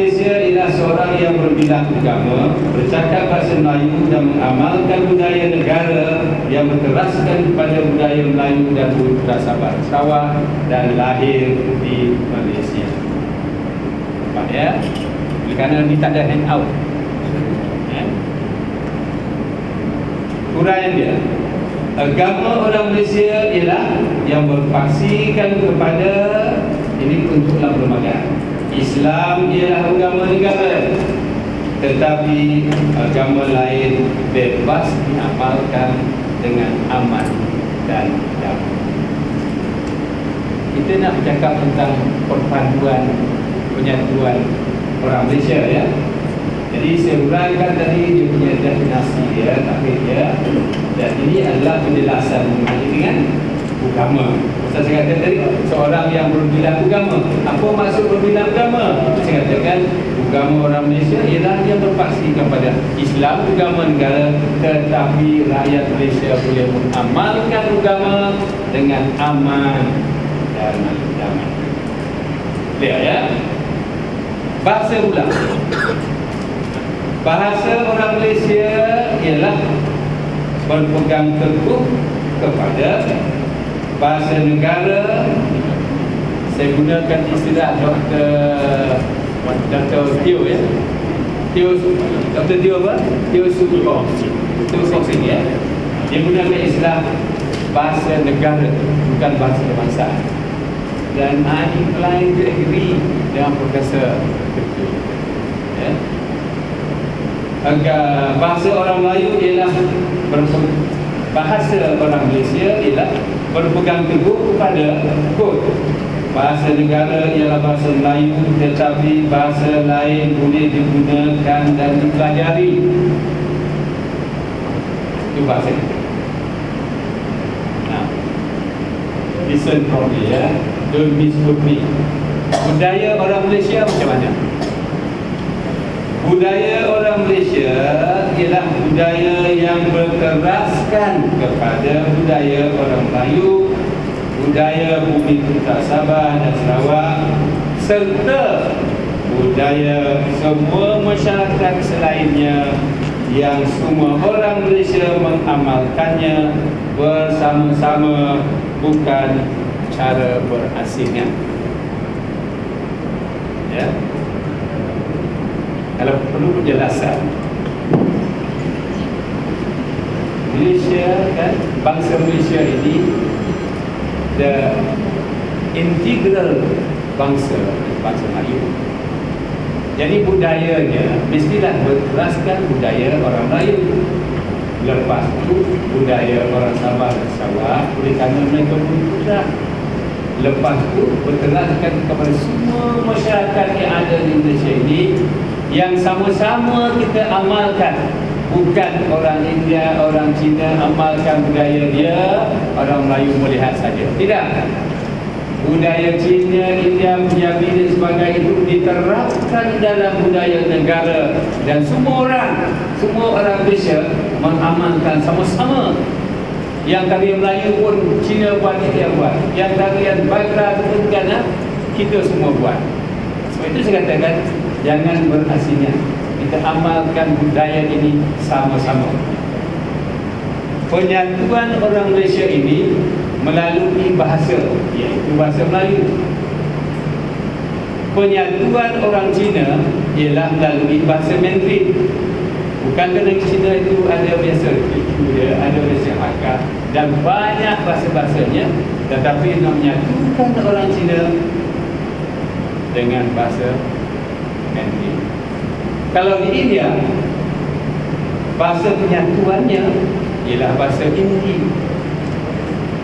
Malaysia ialah seorang yang berbilang agama, bercakap bahasa Melayu dan mengamalkan budaya negara yang berteraskan kepada budaya Melayu dan budaya Sabah Sarawak dan lahir di Malaysia. Nampak ya? Kerana ni tak ada handout. Uraian dia, agama orang Malaysia ialah yang berpaksikan kepada, ini untuk perlembagaan, Islam ialah agama negara, tetapi agama lain bebas diamalkan dengan aman dan damai. Kita nak bercakap tentang perpaduan, penyatuan orang Malaysia ya. Jadi saya uraikan tadi dia punya definisi dia, takrif dia, dan ini adalah penjelasan mengenai dengan agama. Saya katakan tadi, seorang yang berbilang agama. Apa maksud berbilang agama? Saya katakan agama orang Malaysia ialah yang berpaksi kepada Islam agama negara, tetapi rakyat Malaysia boleh mengamalkan agama dengan aman dan damai. Lihat ya. Bahasa pula. Bahasa orang Malaysia ialah berpegang teguh kepada bahasa negara. Saya gunakan istilah Dr. Teo ya. Dr. Teo apa? Teo Sukong. Teo Sukong ya. Dia gunakan istilah bahasa negara, bukan bahasa kebangsaan. Dan I inclined to agree dengan Profesor ya. Bahasa orang Melayu ialah bahasa orang Malaysia ialah berpegang teguh kepada bahasa negara ialah bahasa Melayu, tetapi bahasa lain boleh digunakan dan dipelajari. Itu bahasa kita. Nah, listen properly ya. Don't misquote me. Budaya orang Malaysia macam mana? Budaya orang Malaysia ialah budaya yang berteraskan kepada budaya orang Melayu, budaya bumi putra Sabah dan Sarawak, serta budaya semua masyarakat selainnya yang semua orang Malaysia mengamalkannya bersama-sama, bukan cara berasingan. Ya. Kalau perlu penjelasan, Malaysia kan, bangsa Malaysia ini the integral bangsa Melayu. Jadi budayanya mestilah berteraskan budaya orang Melayu. Lepas itu budaya orang Sabah dan Sarawak, oleh kerana mereka berpusat. Lepas itu berteraskan kepada semua masyarakat yang ada di Malaysia ini, yang sama-sama kita amalkan. Bukan orang India, orang Cina amalkan budaya dia, orang Melayu melihat saja. Tidak. Budaya Cina, India, Punjabi dan sebagainya itu diterapkan dalam budaya negara, dan semua orang Malaysia mengamalkan sama-sama. Yang tarian Melayu pun Cina buat, India buat. Yang tarian Bagra pun kan kita semua buat. Sebab itu saya katakan jangan berasingan. Kita amalkan budaya ini sama-sama. Penyatuan orang Malaysia ini melalui bahasa, iaitu bahasa Melayu. Penyatuan orang Cina ialah melalui bahasa Mandarin. Bukan kerana Cina itu ada biasa dia, ada biasa Hakka dan banyak bahasa-bahasanya, tetapi nak menyatukan orang Cina dengan bahasa Mandarin. Kalau di India, bahasa penyatuannya ialah bahasa Hindi.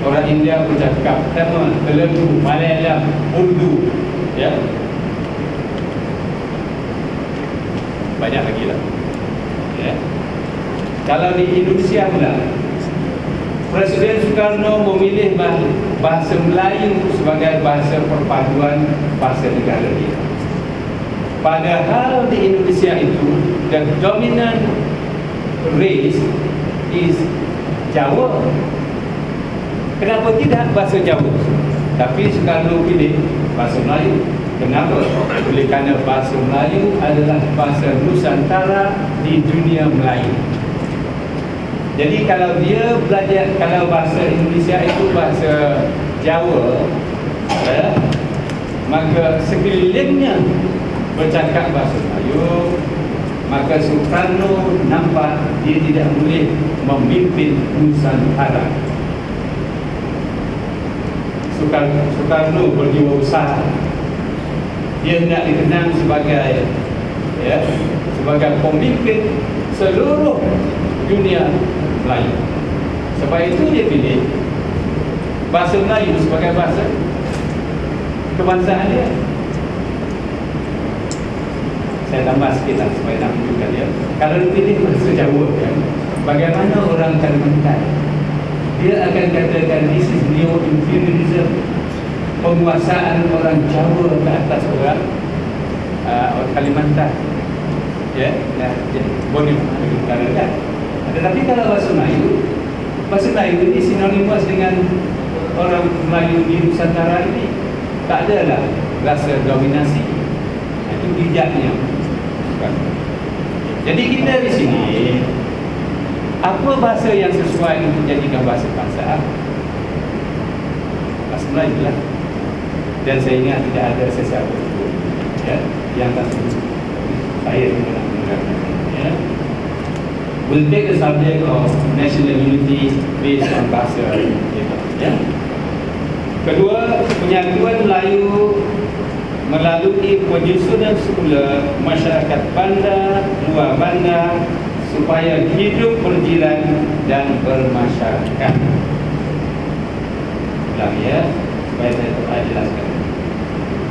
Orang India bercakap Tamil, Telugu, Malayalam, Urdu, ya. Banyak lagi lah. Ya. Kalau di Indonesia pula, Presiden Soekarno memilih bahasa Melayu sebagai bahasa perpaduan bahasa negara dia. Padahal di Indonesia itu the dominant race is Jawa. Kenapa tidak bahasa Jawa? Tapi Soekarno pilih bahasa Melayu. Kenapa? Oleh kerana bahasa Melayu adalah bahasa Nusantara di dunia Melayu. Jadi kalau dia belajar, kalau bahasa Indonesia itu bahasa Jawa, maka sekelilingnya bercakap bahasa Melayu, maka Soekarno nampak dia tidak boleh memimpin Nusantara. Soekarno berjiwausaha. Dia nak dikenang sebagai sebagai pemimpin seluruh dunia Melayu. Sebab itu dia pilih bahasa Melayu sebagai bahasa kebangsaan dia. Saya tambah sikit lah supaya nak tunjukkan dia. Kalau dia pilih bahasa Jawa, bagaimana orang Kalimantan? Dia akan katakan this is neo-imperialism, penguasaan orang Jawa ke atas orang Kalimantan. Boleh kan? Tetapi kalau bahasa Melayu ini sinonimus dengan orang Melayu di Nusantara ini. Tak adalah rasa dominasi. Itu bijaknya. Jadi kita di sini, apa bahasa yang sesuai untuk jadikan bahasa bangsa? Bahasa Melayu lah. Dan saya ingat tidak ada sesiapa yang tak sebut. Saya tidak nak menggunakan. We'll take the subject of national unity based on bahasa. Kedua, penyatuan Melayu melalui penyusunan semula masyarakat bandar, luar bandar supaya hidup berjiran dan bermasyarakat. Ulang supaya saya dapat jelaskan.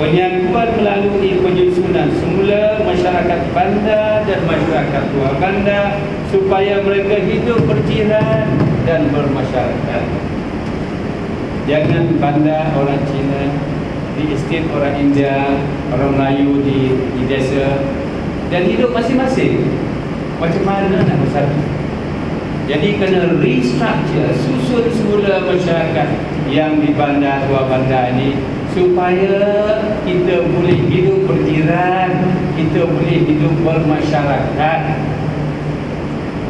Penyatuan melalui penyusunan semula masyarakat bandar dan masyarakat luar bandar supaya mereka hidup berjiran dan bermasyarakat. Jangan bandar orang Cina, di estate orang India, orang Melayu di desa, dan hidup masing-masing. Macam mana nak bersatu? Jadi kena restructure, susun semula masyarakat yang di bandar, luar bandar ini, supaya kita boleh hidup berjiran, kita boleh hidup bermasyarakat.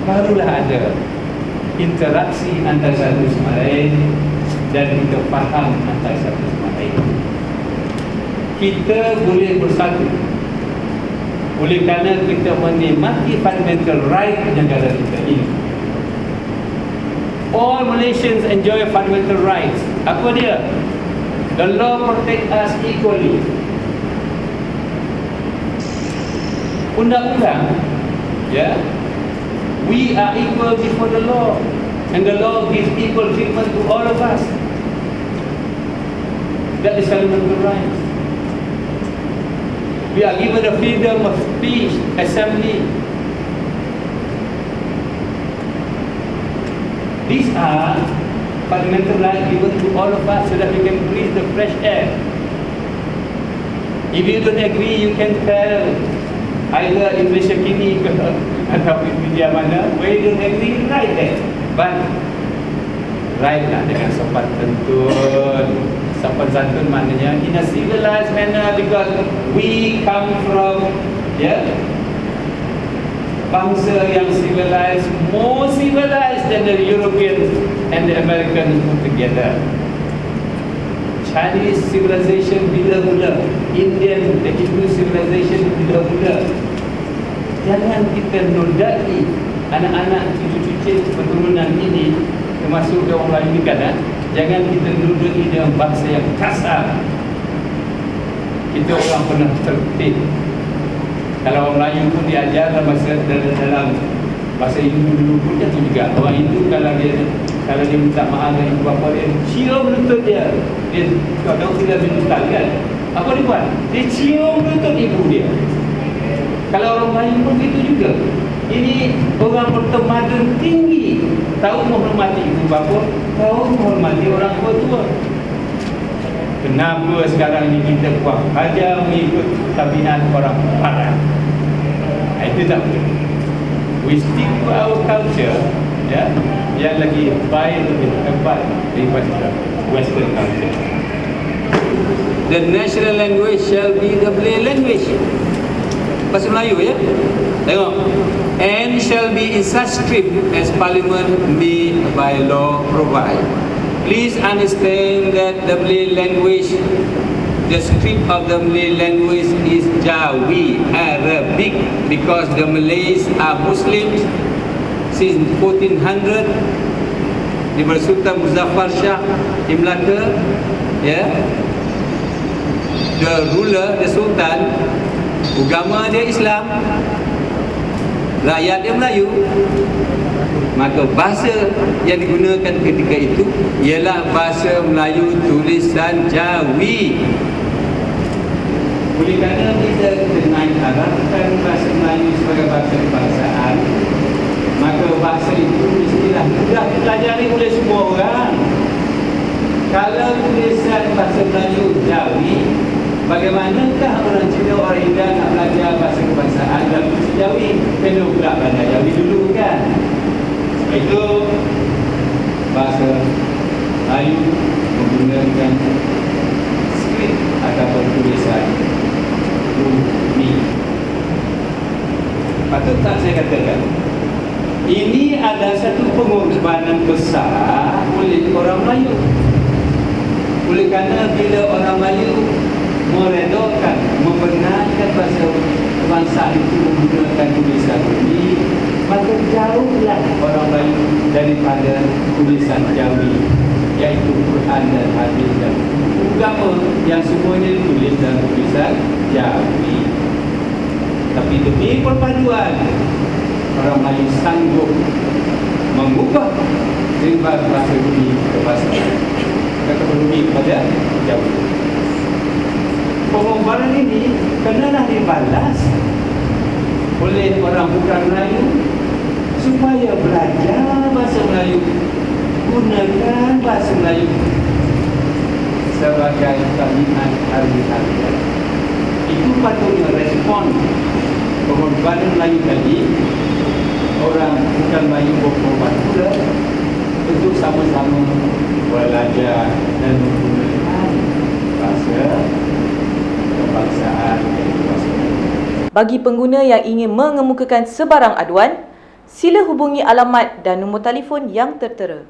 Barulah ada interaksi antara satu sama lain dan kita faham antara satu sama lain. Kita boleh bersatu oleh kerana kita menikmati fundamental right negara kita ini. All Malaysians enjoy fundamental rights. Apa dia? The law protect us equally. Undang-undang, we are equal before the law, and the law gives equal treatment to all of us. That is fundamental rights. We are given the freedom of speech, assembly. These are fundamental rights given to all of us so that we can breathe the fresh air. If you don't agree, you can tell either in Malaysia kini atau di media mana, where you don't agree, right there. But right lah dengan sopan santun. Sopan santun maknanya in a civilized manner, because we come from bangsa yang civilized, more civilized than the Europeans and the Americans put together. Chinese civilization bila mula, Indian, the Hindu civilization bila mula. Jangan kita nodai anak-anak cucu-cucu keturunan ini, termasuk orang Melayu ni kan, jangan kita nodai dengan bahasa yang kasar. Kita orang pernah tertib. Kalau orang Melayu pun diajar dalam bahasa Hindu dulu pun macam juga. Orang Hindu kalau dia minta maaf dengan ibu bapa dia, cium lutut dia. Dia kalau sudah berhutang kan, apa dia buat? Dia cium lutut ibu dia. Kalau orang Melayu pun begitu juga. Ini orang bertamadun tinggi, tahu menghormati ibu bapa, tahu menghormati orang tua. Kenapa sekarang ini kita buat aja mengikut tabiat orang barat? Itu tak betul. We stick to our culture, yang lebih baik, lebih hebat daripada Western culture. the national language shall be the Malay language. Bahasa Melayu ya. Tengok. And shall be in such script as Parliament may by law provide. Please understand that the Malay language, the script of the Malay language is Jawi, Arabic, because the Malays are Muslims since 1400. Di Sultan Muzaffar Shah di Melaka, ya. The ruler, the Sultan, agama dia Islam, rakyat dia Melayu. Maka bahasa yang digunakan ketika itu ialah bahasa Melayu tulisan Jawi. Oleh kerana kita kena harapkan bahasa Melayu sebagai bahasa kebangsaan, maka bahasa itu mestilah mudah dipelajari oleh semua orang. Kalau tulisan bahasa Melayu Jawi, bagaimanakah orang Cina, orang India nak belajar bahasa kebangsaan dalam tulisan Jawi? Kena pula belajar Jawi dulu kan. Sebab itu bahasa Melayu menggunakan skrip ataupun tulisan bumi. Patut tak saya katakan, ini ada satu pengorbanan besar oleh orang Melayu. Oleh kerana bila orang Melayu meredakan, membenarkan bahasa kebangsaan itu menggunakan tulisan bumi, maka jauhlah orang Melayu daripada tulisan Jawi, iaitu Quran dan Hadis dan agama yang semuanya ditulis dalam tulisan Jawi. Tapi demi perpaduan, orang Melayu sanggup mengubah rimba bahasa bumi ke bahasa bumi kepada Jawi. Pengorbanan ini kenalah dibalas oleh orang bukan Melayu supaya belajar bahasa Melayu, gunakan bahasa Melayu sebagai kalimat hari-hari. Itu patutnya respon pengorbanan Melayu tadi. Orang bukan Melayu berkorban pula untuk sama-sama belajar dan menggunakan bahasa kebangsaan. Bagi pengguna yang ingin mengemukakan sebarang aduan, sila hubungi alamat dan nombor telefon yang tertera.